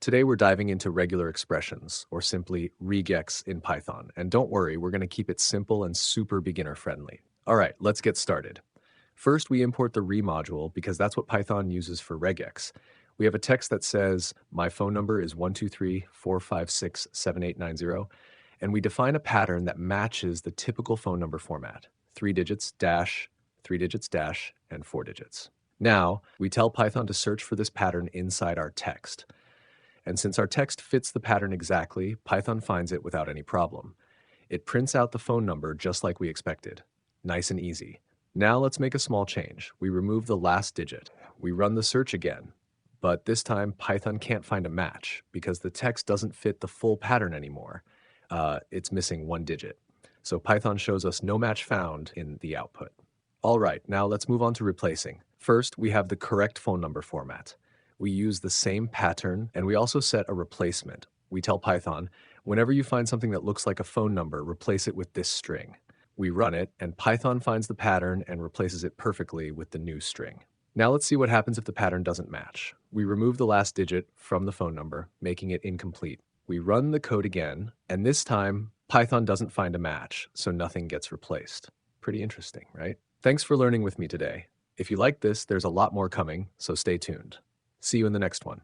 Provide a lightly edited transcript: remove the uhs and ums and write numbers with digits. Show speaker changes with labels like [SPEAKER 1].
[SPEAKER 1] Today we're diving into regular expressions, or simply regex in Python. And don't worry, we're going to keep it simple and super beginner friendly. All right, let's get started. First, we import the re module because that's what Python uses for regex. We have a text that says, my phone number is 123-456-7890, and we define a pattern that matches the typical phone number format, 3 digits, dash, 3 digits, dash, and 4 digits. Now, we tell Python to search for this pattern inside our text. And since our text fits the pattern exactly, Python finds it without any problem. It prints out the phone number just like we expected. Nice and easy. Now let's make a small change. We remove the last digit. We run the search again, but this time Python can't find a match because the text doesn't fit the full pattern anymore. It's missing one digit. So Python shows us no match found in the output. All right, now let's move on to replacing. First, we have the correct phone number format. We use the same pattern, and we also set a replacement. We tell Python, whenever you find something that looks like a phone number, replace it with this string. We run it, and Python finds the pattern and replaces it perfectly with the new string. Now let's see what happens if the pattern doesn't match. We remove the last digit from the phone number, making it incomplete. We run the code again, and this time, Python doesn't find a match, so nothing gets replaced. Pretty interesting, right? Thanks for learning with me today. If you like this, there's a lot more coming, so stay tuned. See you in the next one.